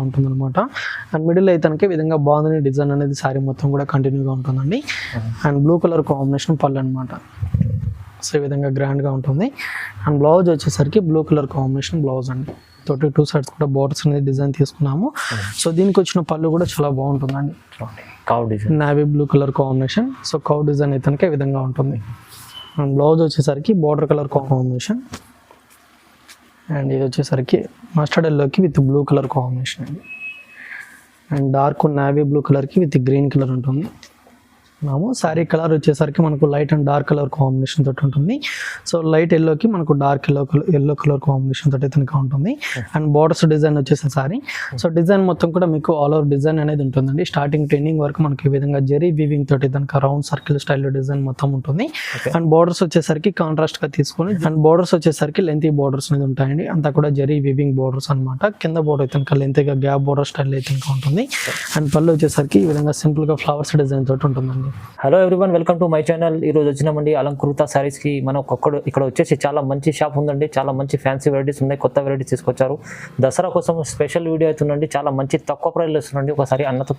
ఉంటుందన్నమాట. And middle అయితే కనుక ఈ విధంగా బాగుంది డిజైన్ అనేది శారీ మొత్తం కూడా కంటిన్యూగా ఉంటుందండి. అండ్ బ్లూ కలర్ కాంబినేషన్ పళ్ళు అనమాట. సో ఈ విధంగా గ్రాండ్గా ఉంటుంది. అండ్ బ్లౌజ్ వచ్చేసరికి బ్లూ కలర్ కాంబినేషన్ బ్లౌజ్ అండి. తోటి 2 sides కూడా బోర్డర్స్ అనేది డిజైన్ తీసుకున్నాము. సో దీనికి వచ్చిన పళ్ళు కూడా చాలా బాగుంటుందండి. Cow design navy blue colour combination. So cow design అయితే కనుక ఈ విధంగా ఉంటుంది. అండ్ బ్లౌజ్ వచ్చేసరికి బార్డర్ కలర్ కాంబినేషన్. అండ్ ఇది వచ్చేసరికి మస్టర్డ్ ఎల్లోకి విత్ బ్లూ కలర్ కాంబినేషన్ అండి. అండ్ డార్క్ నావీ బ్లూ కలర్కి విత్ గ్రీన్ కలర్ ఉంటుంది. శారీ కలర్ వచ్చేసరికి మనకు light and dark colour combination తోటి ఉంటుంది. సో లైట్ ఎల్లోకి మనకు డార్క్ ఎల్లో కలర్ కాంబినేషన్ తోటి అయితే ఉంటుంది. అండ్ బార్డర్స్ డిజైన్ వచ్చేసి సారీ. సో డిజైన్ మొత్తం కూడా మీకు ఆల్ ఓవర్ డిజైన్ అనేది ఉంటుందండి. స్టార్టింగ్ ట్రెండింగ్ వరకు మనకి ఈ విధంగా జెరీ వీవింగ్ తోటి దానికి రౌండ్ సర్కిల్ స్టైల్లో డిజైన్ మొత్తం ఉంటుంది. అండ్ బార్డర్స్ వచ్చేసరికి కాంట్రాస్ట్ గా తీసుకొని అండ్ బార్డర్స్ వచ్చేసరికి లెంతీ బార్డర్స్ అనేది ఉంటాయండి. అంతా కూడా జెరీ వీవింగ్ బార్డర్స్ అనమాట. కింద బార్డర్ అయితే లెంతీగా గ్యాప్ బార్డర్ స్టైల్ అయితే ఉంటుంది. అండ్ పళ్ళు వచ్చేసరికి ఈ విధంగా సింపుల్ గా ఫ్లవర్స్ డిజైన్ తోటి ఉంటుందండి. Hello everyone, welcome to my channel. ఈరోజు వచ్చినామండి అలంకృత సారీస్ కి. మనం ఇక్కడ వచ్చేసి చాలా మంచి షాప్ ఉందండి. చాలా మంచి ఫ్యాన్సీ వెరైటీస్ ఉన్నాయి, కొత్త వెరైటీస్ తీసుకొచ్చారు. దసరా కోసం స్పెషల్ వీడియో అవుతుందండి. చాలా మంచి తక్కువ ప్రైస్లో వస్తుందండి. ఒకసారి అన్నతో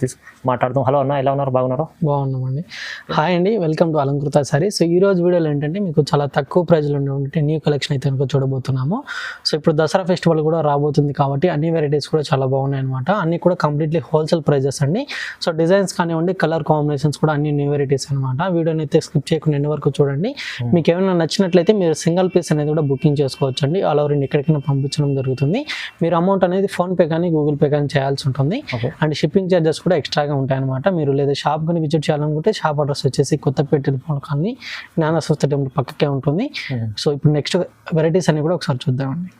మాట్లాడదాం. హలో అన్న, ఎలా ఉన్నారు? బాగున్నారా? బాగున్నామండి. హాయ్ అండి, welcome to Alankrita sorry. So ఈ రోజు వీడియోలో ఏంటంటే మీకు చాలా తక్కువ ప్రైజ్లో ఉండే న్యూ కలెక్షన్ అయితే కనుక చూడబోతున్నాము. సో ఇప్పుడు దసరా ఫెస్టివల్ కూడా రాబోతుంది కాబట్టి అన్ని వెరైటీస్ కూడా చాలా బాగున్నాయి అనమాట. అన్ని కూడా కంప్లీట్లీ హోల్సేల్ ప్రైజెస్ అండి. సో డిజైన్స్ కానివ్వండి, కలర్ కాంబినేషన్స్ కూడా అన్ని న్యూ వెరైటీస్ అనమాట. వీడియోని అయితే స్కిప్ చేయకుండా ఎన్ని వరకు చూడండి. మీకు ఏమైనా నచ్చినట్లయితే మీరు సింగిల్ పీస్ అనేది కూడా బుకింగ్ చేసుకోవచ్చు అండి. ఆల్ ఓవర్ ఎక్కడికైనా పంపించడం జరుగుతుంది. మీరు అమౌంట్ అనేది ఫోన్పే కానీ గూగుల్ పే కానీ చేయాల్సి ఉంటుంది. అండ్ షిప్పింగ్ ఛార్జెస్ కూడా ఎక్స్ట్రాగా ఉంటాయి అనమాట. మీరు లేదా షాప్ కానీ విజిట్ చేయాలనుకుంటే షాప్ అడ్రస్ వచ్చేసి కొత్తపేట కానీ జ్ఞాన సంస్థ టెంపుల్ పక్కకే ఉంటుంది. సో ఇప్పుడు నెక్స్ట్ వెరైటీస్ అన్ని కూడా ఒకసారి చూద్దామండి.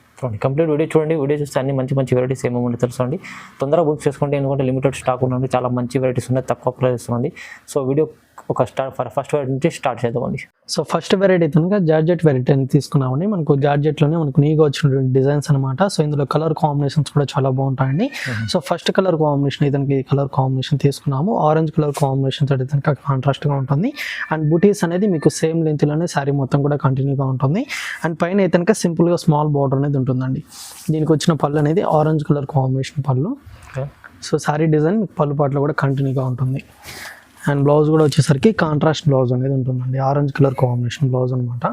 కంప్లీట్ వీడియో చూడండి. వీడియో చూస్తే అన్ని మంచి వెరైటీస్ ఏమేమి తెలుసండి. తొందరగా బుక్ చేసుకోండి, ఎందుకంటే లిమిటెడ్ స్టాక్ ఉందండి. చాలా మంచి వెరైటీస్ ఉన్నాయి, తక్కువ ప్రైస్ ఉంది. సో వీడియో ఫస్ట్ వెరైటీ నుంచి స్టార్ట్ చేద్దామండి. సో ఫస్ట్ వెరైటీ కనుక జార్జెట్ వెరైటీ అని తీసుకున్నామండి. మనకు జార్జెట్లోనే మనకు నీగా వచ్చినటువంటి డిజైన్స్ అనమాట. సో ఇందులో కలర్ కాంబినేషన్స్ కూడా చాలా బాగుంటాయండి. సో ఫస్ట్ కలర్ కాంబినేషన్ ఇతనికి కలర్ కాంబినేషన్ తీసుకున్నాము. ఆరెంజ్ కలర్ కాంబినేషన్ తోటి ఇతనికి కాంట్రాస్ట్గా ఉంటుంది. అండ్ బూటీస్ అనేది మీకు సేమ్ లెంత్లోనే శారీ మొత్తం కూడా కంటిన్యూగా ఉంటుంది. అండ్ పైన ఇతనికి సింపుల్గా స్మాల్ బార్డర్ అనేది ఉంటుందండి. దీనికి వచ్చిన పళ్ళు అనేది ఆరెంజ్ కలర్ కాంబినేషన్ పళ్ళు. సో శారీ డిజైన్ మీకు పళ్ళు పాటలో కూడా కంటిన్యూగా ఉంటుంది. అండ్ బ్లౌజ్ కూడా వచ్చేసరికి కాంట్రాస్ట్ బ్లౌజ్ అనేది ఉంటుందండి. ఆరెంజ్ కలర్ కాంబినేషన్ బ్లౌజ్ అనమాట.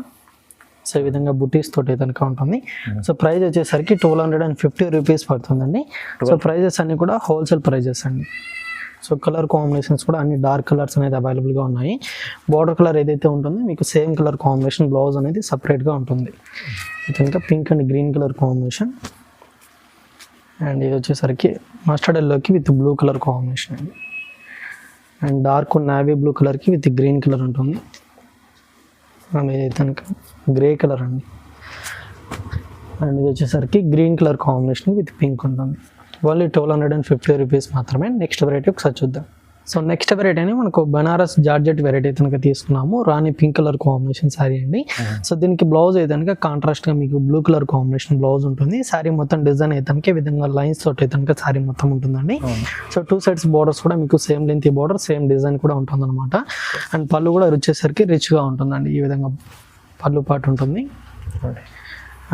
సో ఈ విధంగా బుటీస్ తోటి కనుక ఉంటుంది. సో ప్రైస్ వచ్చేసరికి 1250 రూపీస్ పడుతుందండి. సో ప్రైజెస్ అన్ని కూడా హోల్సేల్ ప్రైజెస్ అండి. సో కలర్ కాంబినేషన్స్ కూడా అన్ని డార్క్ కలర్స్ అనేది అవైలబుల్గా ఉన్నాయి. బార్డర్ కలర్ ఏదైతే ఉంటుందో మీకు సేమ్ కలర్ కాంబినేషన్ బ్లౌజ్ అనేది సపరేట్గా ఉంటుంది. ఇంకా pink and green colour combination. And ఇది వచ్చేసరికి మస్టర్డ్ ఎల్లోకి విత్ బ్లూ కలర్ కాంబినేషన్ అండి. అండ్ డార్క్ నావీ బ్లూ కలర్కి విత్ గ్రీన్ కలర్ ఉంటుంది. కనుక గ్రే కలర్ అండి. అండ్ ఇది వచ్చేసరికి green colour combination with pink ఉంటుంది. ఓన్లీ 1250 రూపీస్ మాత్రమే. నెక్స్ట్ వెరైటీ ఒకసారి చూద్దాం. సో నెక్స్ట్ వెరైటీ అని మనకు బనారస్ జార్జెట్ వెరైటీ కనుక తీసుకున్నాము. రాణి పింక్ కలర్ కాంబినేషన్ శారీ అండి. సో దీనికి బ్లౌజ్ అయితే కాంట్రాస్ట్గా మీకు బ్లూ కలర్ కాంబినేషన్ బ్లౌజ్ ఉంటుంది. శారీ మొత్తం డిజైన్ అయితే విధంగా లైన్స్ తోటి అయితే శారీ మొత్తం ఉంటుందండి. సో 2 sides బార్డర్స్ కూడా మీకు same length border same design కూడా ఉంటుంది అనమాట. అండ్ పళ్ళు కూడా వచ్చేసరికి రిచ్గా ఉంటుందండి. ఈ విధంగా పళ్ళు పాటు ఉంటుంది.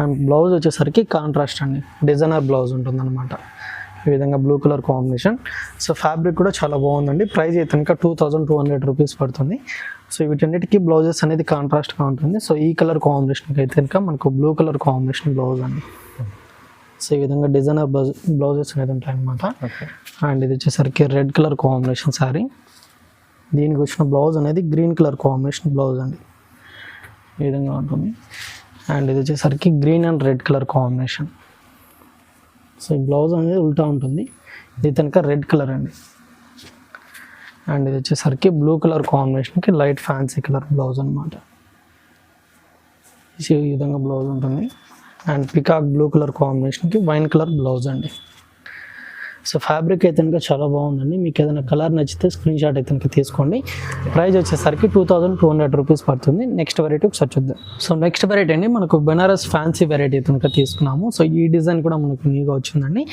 అండ్ బ్లౌజ్ వచ్చేసరికి కాంట్రాస్ట్ అండి, డిజైనర్ బ్లౌజ్ ఉంటుంది అనమాట. ఈ విధంగా blue colour combination. So fabric కూడా చాలా బాగుందండి. ప్రైస్ అయితే కనుక 2200 రూపీస్ పడుతుంది. సో వీటన్నిటికీ బ్లౌజెస్ అనేది కాంట్రాస్ట్గా ఉంటుంది. సో ఈ కలర్ కాంబినేషన్కి అయితే కనుక మనకు బ్లూ కలర్ కాంబినేషన్ బ్లౌజ్ అండి. సో ఈ విధంగా డిజైనర్ బ్లౌజెస్ అనేది ఉంటాయి అన్నమాట. అండ్ ఇది వచ్చేసరికి రెడ్ కలర్ కాంబినేషన్ శారీ. దీనికి వచ్చిన బ్లౌజ్ అనేది గ్రీన్ కలర్ కాంబినేషన్ బ్లౌజ్ అండి. ఈ విధంగా ఉంటుంది. అండ్ ఇది వచ్చేసరికి green and red colour combination. So ఈ బ్లౌజ్ అనేది ఉల్టా ఉంటుంది. ఇది కనుక రెడ్ కలర్ అండి. అండ్ ఇది వచ్చేసరికి బ్లూ కలర్ కాంబినేషన్కి లైట్ ఫ్యాన్సీ కలర్ బ్లౌజ్ అనమాట. ఈ విధంగా బ్లౌజ్ ఉంటుంది. అండ్ పికాక్ బ్లూ కలర్ కాంబినేషన్కి వైన్ కలర్ బ్లౌజ్ అండి. సో ఫ్యాబ్రిక్ అయితే కనుక చాలా బాగుందండి. మీకు ఏదైనా కలర్ నచ్చితే స్క్రీన్ షాట్ అయితే కనుక తీసుకోండి. ప్రైస్ వచ్చేసరికి 2200 రూపీస్ పడుతుంది. నెక్స్ట్ వెరైటీ ఒకసారి చూద్దాం. సో నెక్స్ట్ వెరైటీ అండి మనకు బెనారస్ ఫ్యాన్సీ వెరైటీ అయితే కనుక తీసుకున్నాము. సో ఈ డిజైన్ కూడా మనకు న్యూగా వచ్చిందండి.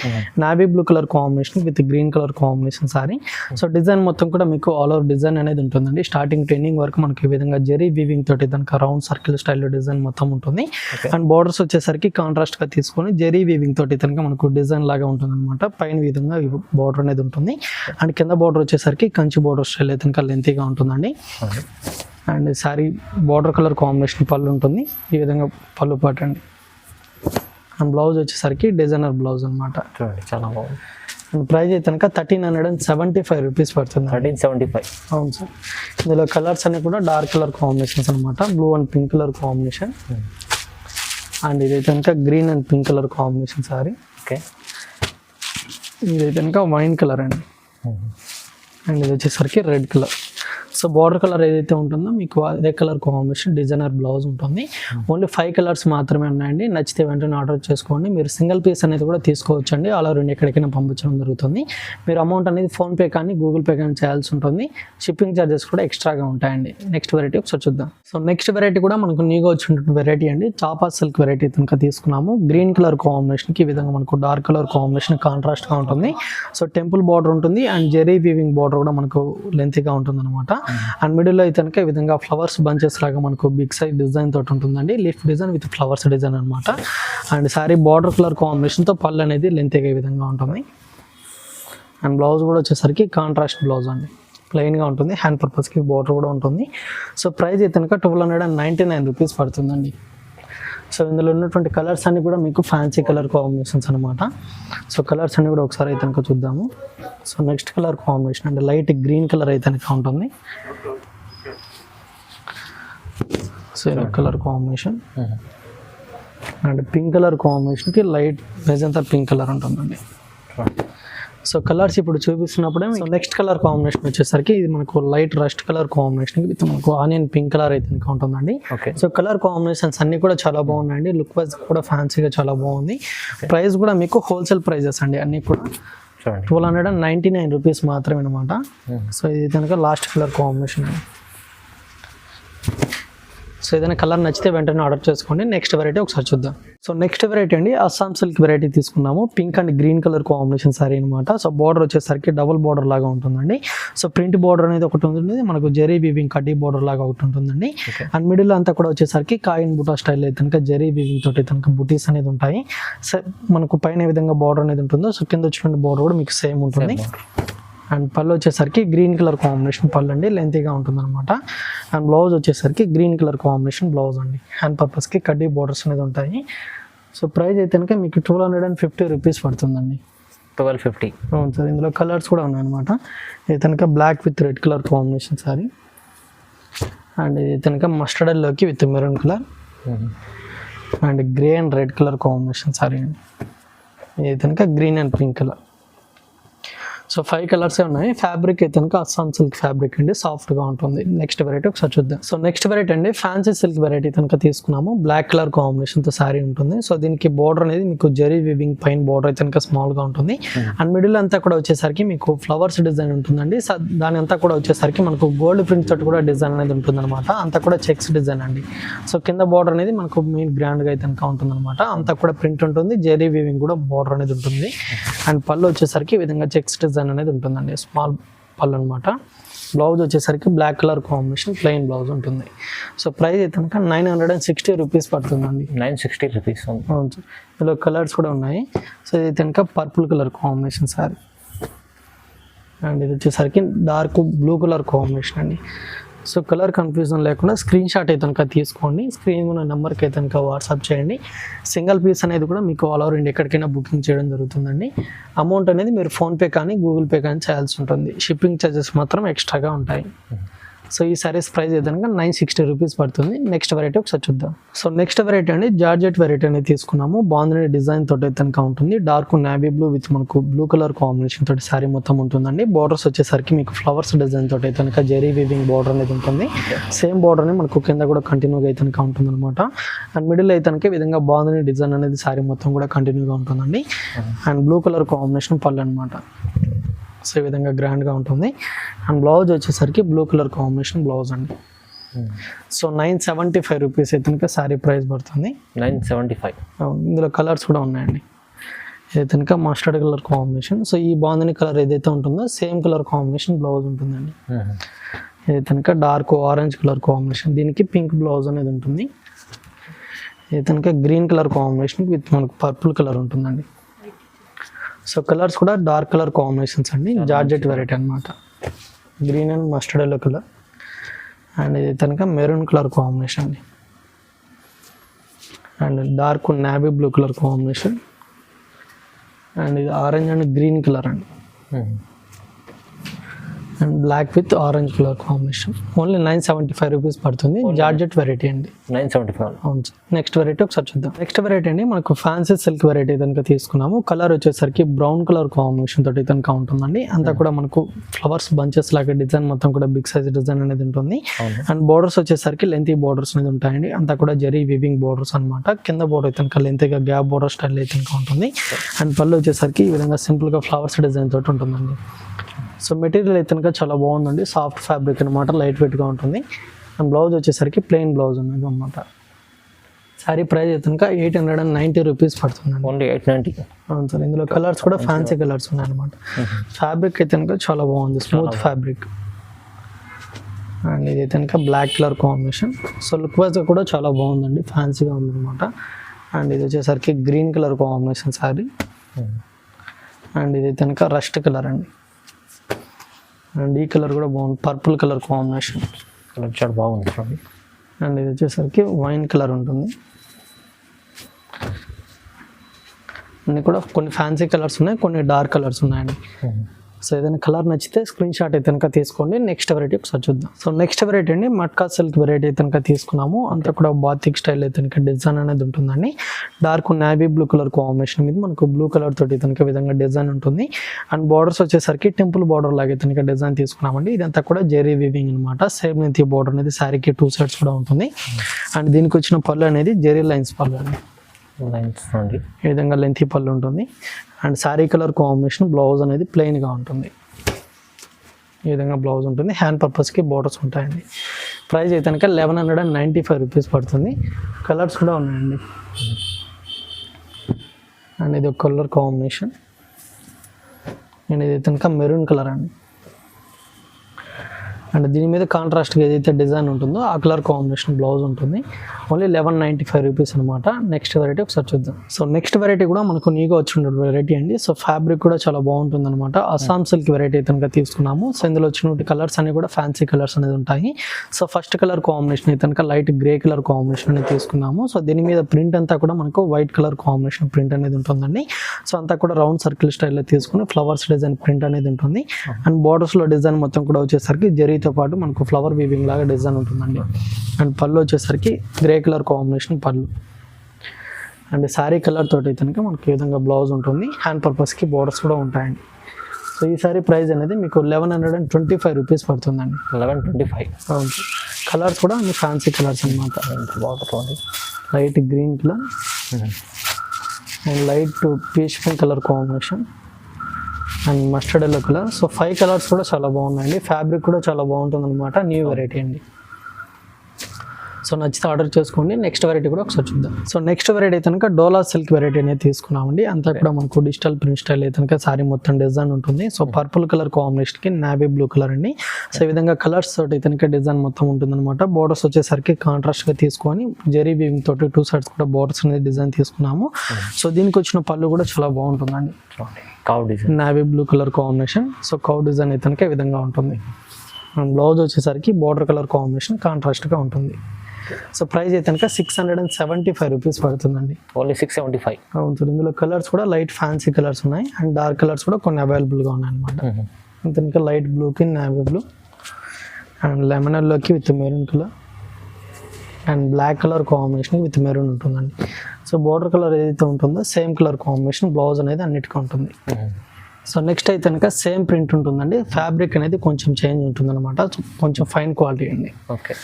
Navy blue colour combination with green colour combination sorry. So design మొత్తం కూడా మీకు ఆల్ ఓవర్ డిజైన్ అనేది ఉంటుందండి. స్టార్టింగ్ ట్రెండింగ్ వరకు మనకి ఈ విధంగా జెరీ వీవింగ్ తోటి దానికి రౌండ్ సర్కిల్ స్టైల్లో డిజైన్ మొత్తం ఉంటుంది. అండ్ బార్డర్స్ వచ్చేసరికి కాంట్రాస్ట్ గా తీసుకొని జెరీ వీవింగ్ తోటి కనుక మనకు డిజైన్ లాగా ఉంటుంది అనమాట. పైన విధంగా విధంగా బార్డర్ అనేది ఉంటుంది. అండ్ కింద బార్డర్ వచ్చేసరికి కంచి బార్డర్ స్టైల్ అయితే కనుక లెంతీగా ఉంటుందండి. And sari border colour combination పళ్ళు ఉంటుంది, ఈ విధంగా పళ్ళు పాటు అండి. అండ్ బ్లౌజ్ వచ్చేసరికి డిజైనర్ బ్లౌజ్ అనమాట. చూడండి చాలా బాగుంది. అండ్ ప్రైస్ అయితే కనుక 1375 రూపీస్ పడుతుంది. 1375. అవును సార్. ఇందులో కలర్స్ అన్ని కూడా డార్క్ కలర్ కాంబినేషన్స్ అనమాట. Blue and pink colour combination. And ఇదైతే కనుక green and pink colour combination sorry. Okay. ఇదైతే కనుక వైన్ కలర్ అండి. అండ్ ఇది వచ్చేసరికి red colour. So border colour ఏదైతే ఉంటుందో మీకు అదే కలర్ కాంబినేషన్ డిజైనర్ బ్లౌజ్ ఉంటుంది. ఓన్లీ 5 కలర్స్ మాత్రమే ఉన్నాయండి. నచ్చితే వెంటనే ఆర్డర్ చేసుకోండి. మీరు సింగిల్ పీస్ అనేది కూడా తీసుకోవచ్చు అండి. అలా 2 ఎక్కడికైనా పంపించడం జరుగుతుంది. మీరు అమౌంట్ అనేది ఫోన్పే కానీ గూగుల్ పే కానీ చేయాల్సి ఉంటుంది. షిప్పింగ్ ఛార్జెస్ కూడా ఎక్స్ట్రాగా ఉంటాయండి. నెక్స్ట్ వెరైటీ ఒకసారి చూద్దాం. సో నెక్స్ట్ వెరైటీ కూడా మనకు న్యూగా వచ్చినటువంటి వెరైటీ అండి. చాపా సిల్క్ వెరైటీ కనుక తీసుకున్నాము. గ్రీన్ కలర్ కాంబినేషన్కి ఈ విధంగా మనకు డార్క్ కలర్ కాంబినేషన్ కాంట్రాస్ట్గా ఉంటుంది. సో టెంపుల్ బార్డర్ ఉంటుంది అండ్ జెరీ వీవింగ్ బార్డర్ కూడా మనకు లెంతీగా ఉంటుంది అనమాట. అండ్ మిడిల్లో అయితే కనుక ఈ విధంగా ఫ్లవర్స్ బంచెస్ లాగా మనకు బిగ్ సైజ్ డిజైన్ తోటి ఉంటుందండి. Leaf design with flowers design అనమాట. అండ్ శారీ బార్డర్ కలర్ కాంబినేషన్తో పళ్ళు అనేది లెంతీగా ఈ విధంగా ఉంటుంది. అండ్ బ్లౌజ్ కూడా వచ్చేసరికి కాంట్రాస్ట్ బ్లౌజ్ అండి, ప్లెయిన్గా ఉంటుంది. హ్యాండ్ పర్పస్కి బార్డర్ కూడా ఉంటుంది. సో ప్రైస్ అయితే కనుక 1299 రూపీస్ పడుతుందండి. సో ఇందులో ఉన్నటువంటి కలర్స్ అన్ని కూడా మీకు ఫ్యాన్సీ కలర్ కాంబినేషన్స్ అనమాట. సో కలర్స్ అన్ని కూడా ఒకసారి అయితే కనుక చూద్దాము. సో నెక్స్ట్ కలర్ కాంబినేషన్ అంటే లైట్ గ్రీన్ కలర్ అయితే కనుక ఉంటుంది. సో ఇలా colour combination and pink colour కాంబినేషన్కి లైట్ మెజంతా పింక్ కలర్ ఉంటుందండి. సో కలర్స్ ఇప్పుడు చూపిస్తున్నప్పుడే నెక్స్ట్ కలర్ కాంబినేషన్ వచ్చేసరికి ఇది మనకు light rust colour combination with మనకు ఆనియన్ పింక్ కలర్ అయితే ఉంటుందండి. సో కలర్ కాంబినేషన్స్ అన్ని కూడా చాలా బాగున్నాయండి. లుక్ వైజ్ కూడా ఫ్యాన్సీగా చాలా బాగుంది. ప్రైస్ కూడా మీకు హోల్సేల్ ప్రైజెస్ అండి అన్ని కూడా 1299 రూపీస్ మాత్రమే అనమాట. సో ఇది కనుక లాస్ట్ కలర్ కాంబినేషన్ అండి. సో ఏదైనా కలర్ నచ్చితే వెంటనే ఆర్డర్ చేసుకోండి. నెక్స్ట్ వెరైటీ ఒకసారి చూద్దాం. సో నెక్స్ట్ వెరైటీ అండి అస్సాం సిల్క్ వెరైటీ తీసుకున్నాము. Pink and green colour combination sorry అనమాట. సో బార్డర్ వచ్చేసరికి డబుల్ బార్డర్ లాగా ఉంటుందండి. సో ప్రింట్ బార్డర్ అనేది ఒకటి ఉంటుంది, మనకు జెరీ వీవింగ్ కడ్డీ బార్డర్ లాగా ఒకటి ఉంటుందండి. అండ్ మిడిల్ అంతా కూడా వచ్చేసరికి కాయిన్ బుటా స్టైల్ అయితే కనుక జెరీ వీవింగ్ తోటి కనుక బుటీస్ అనేది ఉంటాయి. సో మనకు పైన ఏ విధంగా బార్డర్ అనేది ఉంటుందో సో కింద వచ్చిన బార్డర్ కూడా మీకు సేమ్ ఉంటుంది. అండ్ పళ్ళు వచ్చేసరికి గ్రీన్ కలర్ కాంబినేషన్ పళ్ళు అండి, లెంతీగా ఉంటుంది అనమాట. అండ్ బ్లౌజ్ వచ్చేసరికి గ్రీన్ కలర్ కాంబినేషన్ బ్లౌజ్ అండి. హ్యాండ్ పర్పస్కి కడ్డీ బార్డర్స్ అనేది ఉంటాయి. సో ప్రైస్ అయితే కనుక మీకు 1250 రూపీస్ పడుతుందండి. 1250. అవును సార్. ఇందులో కలర్స్ కూడా ఉన్నాయన్నమాట. ఇది కనుక black with red colour combination sari. And ఇది కనుక మస్టర్డ్ ఎల్లోకి with maroon colour and grey and red colour combination sari అండి. ఇది కనుక green and pink colour. So 5 కలర్సే ఉన్నాయి. ఫ్యాబ్రిక్ అయితే కనుక అస్సాం సిల్క్ ఫ్యాబ్రిక్ అండి, సాఫ్ట్గా ఉంటుంది. నెక్స్ట్ వెరైటీ ఒకసారి చూద్దాం. సో నెక్స్ట్ వెరైటీ అండి ఫ్యాన్సీ సిల్క్ వెరైటీ కనుక తీసుకున్నాము. బ్లాక్ కలర్ కాంబినేషన్తో శారీ ఉంటుంది. సో దీనికి బార్డర్ అనేది మీకు జెరీ వీవింగ్ పైన బార్డర్ అయితే కనుక స్మాల్గా ఉంటుంది. అండ్ మిడిల్ అంతా కూడా వచ్చేసరికి మీకు ఫ్లవర్స్ డిజైన్ ఉంటుందండి. దాని అంతా కూడా వచ్చేసరికి మనకు గోల్డ్ ప్రింట్ తోటి కూడా డిజైన్ అనేది ఉంటుంది అనమాట. అంతా కూడా చెక్స్ డిజైన్ అండి. సో కింద బార్డర్ అనేది మనకు మెయిన్ గ్రాండ్గా అయితే కనుక ఉంటుంది అనమాట. అంతా కూడా ప్రింట్ ఉంటుంది, జెరీ వీవింగ్ కూడా బార్డర్ అనేది ఉంటుంది. అండ్ పళ్ళు వచ్చేసరికి ఈ విధంగా చెక్స్ డిజైన్ అనేది ఉంటుందండి, స్మాల్ పళ్ళు అనమాట. బ్లౌజ్ వచ్చేసరికి black colour combination plain blouse ఉంటుంది. సో ప్రైస్ అయితే కనుక 960 రూపీస్ పడుతుందండి. 960 రూపీస్. అవును సార్. ఇందులో కలర్స్ కూడా ఉన్నాయి. సో ఇది కనుక purple colour combination sari and ఇది వచ్చేసరికి డార్క్ బ్లూ కలర్ కాంబినేషన్ అండి. సో కలర్ కన్ఫ్యూజన్ లేకుండా స్క్రీన్ షాట్ అయితే కనుక తీసుకోండి. స్క్రీన్ ఉన్న నెంబర్కి అయితే కనుక వాట్సాప్ చేయండి. సింగిల్ పీస్ అనేది కూడా మీకు ఆల్ ఓవర్ ఇండియా ఎక్కడికైనా బుకింగ్ చేయడం జరుగుతుందండి. అమౌంట్ అనేది మీరు ఫోన్పే కానీ గూగుల్ పే కానీ చేయాల్సి ఉంటుంది. షిప్పింగ్ ఛార్జెస్ మాత్రం ఎక్స్ట్రాగా ఉంటాయి. సో ఈ సారీస్ ప్రైస్ అయితే కనుక 960 రూపీస్ పడుతుంది. నెక్స్ట్ వెరైటీ ఒకసారి చూద్దాం. సో నెక్స్ట్ వెరైటీ అండి జార్జెట్ వెరైటీ అనేది తీసుకున్నాము. బాగుంది డిజైన్ తోటి అయితే కనుక ఉంటుంది. డార్క్ నేవీ బ్లూ విత్ మనకు బ్లూ కలర్ కాంబినేషన్ తోటి శారీ మొత్తం ఉంటుందండి. బార్డర్స్ వచ్చేసరికి మీకు ఫ్లవర్స్ డిజైన్ తోటి అయితే కనుక జెరీ వీవింగ్ బార్డర్ అనేది ఉంటుంది. సేమ్ బార్డర్ని మనకు కింద కూడా కంటిన్యూగా అయితే కనుక ఉంటుంది అనమాట. అండ్ మిడిల్ అయితే కనుక ఈ విధంగా బాగుంది డిజైన్ అనేది శారీ మొత్తం కూడా కంటిన్యూగా ఉంటుందండి. అండ్ బ్లూ కలర్ కాంబినేషన్ పళ్ళు అనమాట. సో ఈ విధంగా గ్రాండ్గా ఉంటుంది. అండ్ బ్లౌజ్ వచ్చేసరికి బ్లూ కలర్ కాంబినేషన్ బ్లౌజ్ అండి. సో 975 రూపీస్ అయితే కనుక శారీ ప్రైస్ పడుతుంది. 975. ఇందులో కలర్స్ కూడా ఉన్నాయండి. ఇది కనుక మస్టర్డ్ కలర్ కాంబినేషన్. సో ఈ బాగుందని కలర్ ఏదైతే ఉంటుందో సేమ్ కలర్ కాంబినేషన్ బ్లౌజ్ ఉంటుందండి. ఇది కనుక డార్క్ ఆరెంజ్ కలర్ కాంబినేషన్, దీనికి పింక్ బ్లౌజ్ అనేది ఉంటుంది. ఇది కనుక గ్రీన్ కలర్ కాంబినేషన్ విత్ మనకు పర్పుల్ కలర్ ఉంటుందండి. సో కలర్స్ కూడా డార్క్ కలర్ కాంబినేషన్స్ అండి, జార్జెట్ వెరైటీ అనమాట. Green and mustard yellow colour and ఇది కనుక మెరూన్ కలర్ కాంబినేషన్ అండి. And dark navy blue colour combination and ఇది ఆరెంజ్ అండ్ గ్రీన్ కలర్ అండి. And black with orange colour combination. Only 975 rupees పడుతుంది. Georgette variety అండి. 975. అవును sir. Next variety ఒకసారి చూద్దాం. నెక్స్ట్ వెరైటీ అండి మనకు ఫ్యాన్సీ సిల్క్ వెరైటీ కనుక తీసుకున్నాము. కలర్ వచ్చేసరికి బ్రౌన్ కలర్ కాంబినేషన్ తోటి కనుక ఉంటుందండి. అంతా కూడా మనకు ఫ్లవర్స్ బంచెస్ లాగా డిజైన్ మొత్తం కూడా బిగ్ సైజ్ డిజైన్ అనేది ఉంటుంది. అండ్ బోర్డర్స్ వచ్చేసరికి లెంతీ బోర్డర్స్ అనేది ఉంటాయండి. అంతా కూడా జరీ వీవింగ్ బోర్డర్స్ అనమాట. కింద బోర్డర్ కనుక లెంతీగా గ్యాప్ బోర్డర్ స్టైల్ అయితే కనుక ఉంటుంది. అండ్ పళ్ళు వచ్చేసరికి ఈ విధంగా సింపుల్గా ఫ్లవర్స్ డిజైన్ తోటి ఉంటుందండి. సో మెటీరియల్ అయితే కనుక చాలా బాగుందండి. సాఫ్ట్ ఫ్యాబ్రిక్ అనమాట, లైట్ వెయిట్గా ఉంటుంది. అండ్ బ్లౌజ్ వచ్చేసరికి ప్లెయిన్ బ్లౌజ్ ఉన్నది అనమాట. శారీ ప్రైస్ అయితే కనుక 890 రూపీస్ పడుతుందండి. ఓన్లీ 890. అవును సార్. ఇందులో కలర్స్ కూడా ఫ్యాన్సీ కలర్స్ ఉన్నాయి అనమాట. ఫ్యాబ్రిక్ అయితే కనుక చాలా బాగుంది, స్మూత్ ఫ్యాబ్రిక్. అండ్ ఇది అయితే కనుక black colour combination. So look wise కూడా చాలా బాగుందండి, ఫ్యాన్సీగా ఉందన్నమాట. అండ్ ఇది వచ్చేసరికి green colour combination sari. And ఇది అయితే కనుక రస్ట్ కలర్ అండి. అండ్ ఈ కలర్ కూడా బాగుంది, పర్పుల్ కలర్ కాంబినేషన్. కలర్ చాలా బాగుంది చూడండి. అండ్ ఇది వచ్చేసరికి వైన్ కలర్ ఉంటుంది. అన్నీ కూడా కొన్ని ఫ్యాన్సీ కలర్స్ ఉన్నాయి, కొన్ని డార్క్ కలర్స్ ఉన్నాయండి. సో ఏదైనా కలర్ నచ్చితే స్క్రీన్ షాట్ అయితే కనుక తీసుకోండి. నెక్స్ట్ వెరైటీ ఒకసారి చూద్దాం. సో నెక్స్ట్ వెరైటీ అండి మట్కా సిల్క్ వెరైటీ అయితే కనుక తీసుకున్నాము. అంతా కూడా బాతిక్ స్టైల్ అయితే కనుక డిజైన్ అనేది ఉంటుందండి. Dark navy blue colour combination మీద మనకు బ్లూ కలర్ తోటి కనుక విధంగా డిజైన్ ఉంటుంది. అండ్ బార్డర్స్ వచ్చేసరికి టెంపుల్ బార్డర్ లాగా కనుక డిజైన్ తీసుకున్నామండి. ఇదంతా కూడా జెరీ వీవింగ్ అనమాట. సేమ్ లెంత్ బార్డర్ అనేది శారీకి 2 సైడ్స్ కూడా ఉంటుంది. అండ్ దీనికి వచ్చిన పళ్ళు అనేది జెరీ లైన్స్ పళ్ళు అండి. ఈ విధంగా లెంతీ పళ్ళు ఉంటుంది. And sari colour combination, blouse అనేది ప్లెయిన్గా ఉంటుంది. ఈ విధంగా బ్లౌజ్ ఉంటుంది. హ్యాండ్ పర్పస్కి బోర్డర్స్ ఉంటాయండి. ప్రైస్ అయితే కనుక 1195 రూపీస్ పడుతుంది. కలర్స్ కూడా ఉన్నాయండి. అండ్ ఇది ఒక కలర్ కాంబినేషన్. అండ్ ఇది కనుక మెరూన్ కలర్ అండి. అండ్ దీని మీద కాంట్రాస్ట్గా ఏదైతే డిజైన్ ఉంటుందో ఆ కలర్ కాంబినేషన్ బ్లౌజ్ ఉంటుంది. ఓన్లీ 1195 రూపీస్ అనమాట. నెక్స్ట్ వెరైటీ ఒకసారి చూద్దాం. సో నెక్స్ట్ వెరైటీ కూడా మనకు న్యూగా వచ్చిన వెరైటీ అండి. సో ఫ్యాబ్రిక్ కూడా చాలా బాగుంటుంది అనమాట. అస్సాం సిల్క్ వెరైటీ కనుక తీసుకున్నాము. సో ఇందులో వచ్చిన కలర్స్ అన్ని కూడా ఫ్యాన్సీ కలర్స్ అనేది ఉంటాయి. సో ఫస్ట్ కలర్ కాంబినేషన్ అయితే కనుక లైట్ గ్రే కలర్ కాంబినేషన్ అనేది తీసుకున్నాము. సో దీని మీద ప్రింట్ అంతా కూడా మనకు వైట్ కలర్ కాంబినేషన్ ప్రింట్ అనేది ఉంటుందండి. సో అంతా కూడా రౌండ్ సర్కిల్ స్టైల్లో తీసుకుని ఫ్లవర్స్ డిజైన్ ప్రింట్ అనేది ఉంటుంది. అండ్ బార్డర్స్లో డిజైన్ మొత్తం కూడా వచ్చేసరికి జరీతో పాటు మనకు ఫ్లవర్ వీవింగ్ లాగా డిజైన్ ఉంటుందండి. అండ్ పళ్ళు వచ్చేసరికి గ్రే కలర్ కాంబినేషన్ పళ్ళు. అండ్ శారీ కలర్ తోటి కనుక మనకి ఈ విధంగా బ్లౌజ్ ఉంటుంది. హ్యాండ్ పర్పస్కి బోర్డర్స్ కూడా ఉంటాయండి. సో ఈ సారీ ప్రైస్ అనేది మీకు 1125 రూపీస్ పడుతుందండి. 1125. అవును. కలర్స్ కూడా అన్ని ఫ్యాన్సీ కలర్స్ అనమాట. Light green colour and light peach pink colour combination and mustard yellow colour. So 5 colours కూడా చాలా బాగున్నాయండి. ఫ్యాబ్రిక్ కూడా చాలా బాగుంటుంది అనమాట. న్యూ వెరైటీ అండి. సో నచ్చితే ఆర్డర్ చేసుకోండి. నెక్స్ట్ వెరైటీ కూడా ఒకసారి చూద్దాం. సో నెక్స్ట్ వెరైటీ కనుక డోలా సిల్క్ వెరైటీ అనేది తీసుకున్నామండి. అంతా కూడా మనకు డిజిటల్ ప్రింట్ స్టైల్ అయితే కనుక సారీ మొత్తం డిజైన్ ఉంటుంది. సో పర్పుల్ కలర్ కాంబినేషన్కి నావీ బ్లూ కలర్ అండి. సో ఈ విధంగా కలర్స్ తోటి కనుక డిజైన్ మొత్తం ఉంటుంది అనమాట. బోర్డర్స్ వచ్చేసరికి కాంట్రాస్ట్గా తీసుకొని జెరీ వీవింగ్ తోటి 2 సైడ్స్ కూడా బోర్డర్స్ అనేది డిజైన్ తీసుకున్నాము. సో దీనికి వచ్చిన పళ్ళు కూడా చాలా బాగుంటుందండి. Navy blue colour combination. So cow design అయితే కనుక ఈ విధంగా ఉంటుంది. అండ్ బ్లౌజ్ వచ్చేసరికి బార్డర్ కలర్ కాంబినేషన్ కాంట్రాస్ట్గా ఉంటుంది. సో ప్రైస్ అయితే కనుక 675 రూపీస్ పడుతుందండి. ఓన్లీ 675. అవును సార్. ఇందులో కలర్స్ కూడా లైట్ ఫ్యాన్సీ కలర్స్ ఉన్నాయి. అండ్ డార్క్ కలర్స్ కూడా కొన్ని అవైలబుల్గా ఉన్నాయి అనమాట. అంత ఇంకా లైట్ బ్లూకి నావీ బ్లూ అండ్ లెమన్ ఎల్లోకి with maroon colour and black colour combination with maroon ఉంటుందండి. సో బార్డర్ కలర్ ఏదైతే ఉంటుందో సేమ్ కలర్ కాంబినేషన్ బ్లౌజ్ అనేది అన్నిటికీ ఉంటుంది. సో నెక్స్ట్ అయితే కనుక సేమ్ ప్రింట్ ఉంటుందండి. ఫ్యాబ్రిక్ అనేది కొంచెం చేంజ్ ఉంటుంది అనమాట. కొంచెం ఫైన్ క్వాలిటీ అండి. ఓకే.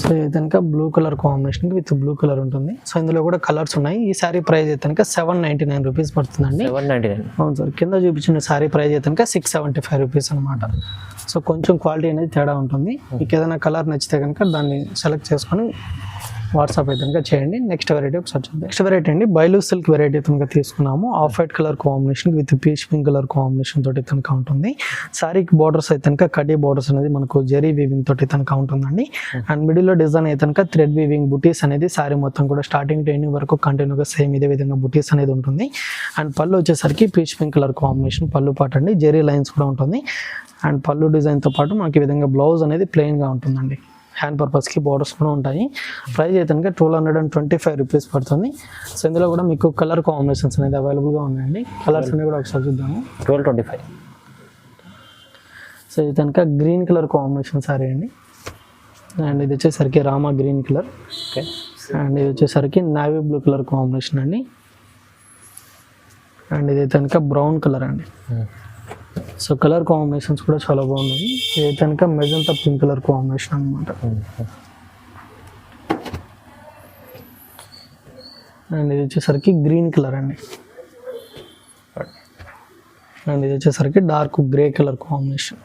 సో ఇది కనుక blue colour combination with blue colour ఉంటుంది. సో ఇందులో కూడా కలర్స్ ఉన్నాయి. ఈ శారీ ప్రైస్ అయితే కనుక 799 రూపీస్ పడుతుందండి. 799. అవును సార్. కింద చూపించిన శారీ ప్రైస్ అయితే కనుక 675 రూపీస్ అనమాట. సో కొంచెం క్వాలిటీ అనేది తేడా ఉంటుంది. మీకు ఏదైనా కలర్ నచ్చితే కనుక దాన్ని సెలెక్ట్ చేసుకొని వాట్సాప్ అయితే కనుక చేయండి. నెక్స్ట్ వెరైటీ ఒకసారి చూద్దాం. నెక్స్ట్ వెరైటీ అండి బైలు సిల్క్ వెరైటీ కనుక తీసుకున్నాము. Off white colour combination with peach pink colour combination తోటి కనుక ఉంటుంది. శారీకి బార్డర్స్ అయితే కనుక కడ్డీ బార్డర్స్ అనేది మనకు జెరీ వీవింగ్ తోటి కనుక ఉంటుందండి. అండ్ మిడిల్లో డిజైన్ అయితే కనుక థ్రెడ్ వీవింగ్ బుటీస్ అనేది శారీ మొత్తం కూడా స్టార్టింగ్ టు ఎండింగ్ వరకు కంటిన్యూగా సేమ్ ఇదే విధంగా బుటీస్ అనేది ఉంటుంది. అండ్ పళ్ళు వచ్చేసరికి పీచ్ పింక్ కలర్ కాంబినేషన్ పళ్ళు పాట అండి. జెరీ లైన్స్ కూడా ఉంటుంది. అండ్ పళ్ళు డిజైన్తో పాటు మనకి ఈ విధంగా బ్లౌజ్ అనేది ప్లెయిన్గా ఉంటుందండి. హ్యాండ్ పర్పస్కి బార్డర్స్ కూడా ఉంటాయి. ప్రైస్ అయితే కనుక 1225 రూపీస్ పడుతుంది. సో ఇందులో కూడా మీకు కలర్ కాంబినేషన్స్ అనేది అవైలబుల్గా ఉన్నాయండి. కలర్స్ అనేవి కూడా ఒకసారి చూద్దాము. 1225. సో ఇది కనుక గ్రీన్ కలర్ కాంబినేషన్ సారీ అండి. అండ్ ఇది వచ్చేసరికి Rama green colour. Okay. And ఇది వచ్చేసరికి నావీ బ్లూ కలర్ కాంబినేషన్ అండి. అండ్ ఇది కనుక బ్రౌన్ కలర్ అండి. సో కలర్ కాంబినేషన్స్ కూడా చాలా బాగున్నాయి. ఇది కనుక మెజంతా పింక్ కలర్ కాంబినేషన్ అనమాట. అండ్ ఇది వచ్చేసరికి గ్రీన్ కలర్ అండి. అండ్ ఇది వచ్చేసరికి dark grey colour combination.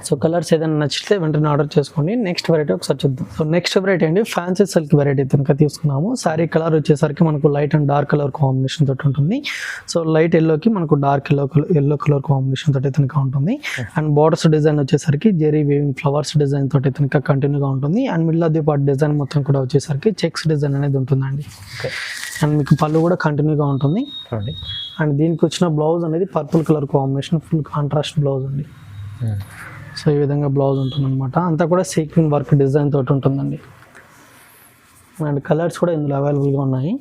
So colours ఏదైనా నచ్చితే వెంటనే ఆర్డర్ చేసుకోండి. నెక్స్ట్ వెరైటీ ఒకసారి చూద్దాం. సో నెక్స్ట్ వెరైటీ అండి ఫ్యాన్సీ సిల్క్ వెరైటీ కనుక తీసుకున్నాము. శారీ కలర్ వచ్చేసరికి మనకు light and dark colour combination తోటి ఉంటుంది. సో లైట్ ఎల్లోకి మనకు డార్క్ ఎల్లో కలర్ కాంబినేషన్ తోటి కనుక ఉంటుంది. అండ్ బార్డర్స్ డిజైన్ వచ్చేసరికి జెరీ వేవింగ్ ఫ్లవర్స్ డిజైన్ తోటి కనుక కంటిన్యూగా ఉంటుంది. And middle of the part design మొత్తం కూడా వచ్చేసరికి చెక్స్ డిజైన్ అనేది ఉంటుందండి. అండ్ మీకు పళ్ళు కూడా కంటిన్యూగా ఉంటుంది. అండ్ దీనికి వచ్చిన బ్లౌజ్ అనేది purple colour combination full contrast blouse అండి. సో ఈ విధంగా బ్లౌజ్ ఉంటుంది అనమాట. అంతా కూడా సీక్వెన్ వర్క్ డిజైన్ తోటి ఉంటుందండి. అండ్ కలర్స్ కూడా ఇందులో అవైలబుల్గా ఉన్నాయి.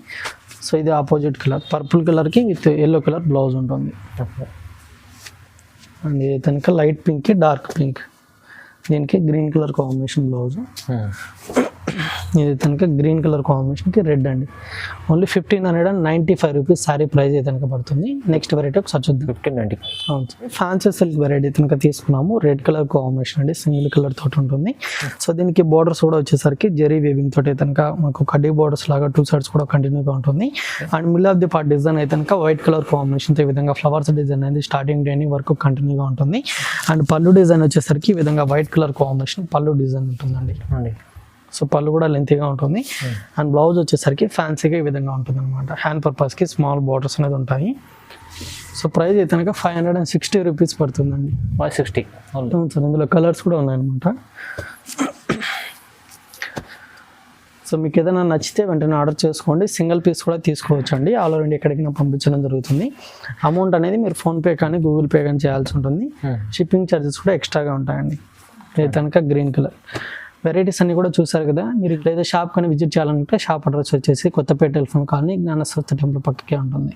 సో ఇది ఆపోజిట్ కలర్ పర్పుల్ కలర్కి విత్ ఎల్లో కలర్ బ్లౌజ్ ఉంటుంది. అండ్ ఇది కనుక లైట్ పింక్కి డార్క్ పింక్, దీనికి గ్రీన్ కలర్ కాంబినేషన్ బ్లౌజ్. ఇది కనుక గ్రీన్ కలర్ కాంబినేషన్కి రెడ్ అండి. ఓన్లీ 1595 రూపీస్ శారీ ప్రైస్ అయితే కనుక పడుతుంది. నెక్స్ట్ వెరైటీ ఒకసారి చూద్దాం. 1595. అవును సార్. ఫ్యాన్సీ సిల్క్ వెరైటీ కనుక తీసుకున్నాము. రెడ్ కలర్ కాంబినేషన్ అండి. సింగిల్ కలర్ తోటి ఉంటుంది. సో దీనికి బార్డర్స్ కూడా వచ్చేసరికి జెరీ వేవింగ్ తోటి కనుక మనకు కడ్డీ బార్డర్స్ లాగా 2 సైడ్స్ కూడా కంటిన్యూగా ఉంటుంది. And middle of the part design అయితే కనుక వైట్ కలర్ కాంబినేషన్తో ఈ విధంగా ఫ్లవర్స్ డిజైన్ అనేది స్టార్టింగ్ ఎండింగ్ వరకు కంటిన్యూగా ఉంటుంది. అండ్ పళ్ళు డిజైన్ వచ్చేసరికి ఈ విధంగా వైట్ కలర్ కాంబినేషన్ పళ్ళు డిజైన్ ఉంటుందండి. సో పళ్ళు కూడా లెంతీగా ఉంటుంది. అండ్ బ్లౌజ్ వచ్చేసరికి ఫ్యాన్సీగా ఈ విధంగా ఉంటుంది అనమాట. హ్యాండ్ పర్పస్కి స్మాల్ బార్డర్స్ అనేది ఉంటాయి. సో ప్రైస్ అయితే కనుక 560 రూపీస్ పడుతుందండి. 560. అవును సార్. ఇందులో కలర్స్ కూడా ఉన్నాయన్నమాట. సో మీకు ఏదైనా నచ్చితే వెంటనే ఆర్డర్ చేసుకోండి. సింగిల్ పీస్ కూడా తీసుకోవచ్చు అండి. ఆల్ ఓవర్ ఇండియా ఎక్కడికైనా పంపించడం జరుగుతుంది. అమౌంట్ అనేది మీరు ఫోన్పే కానీ గూగుల్ పే కానీ చేయాల్సి ఉంటుంది. షిప్పింగ్ ఛార్జెస్ కూడా ఎక్స్ట్రాగా ఉంటాయండి. ఇది కనుక గ్రీన్ కలర్. వెరైటీస్ అన్ని కూడా చూసారు కదా. మీరు లేదా షాప్ కానీ విజిట్ చేయాలనుకుంటే షాప్ అడ్రస్ వచ్చేసి Kothapeta telephone colony Gnana Saraswati temple పక్కకే ఉంటుంది.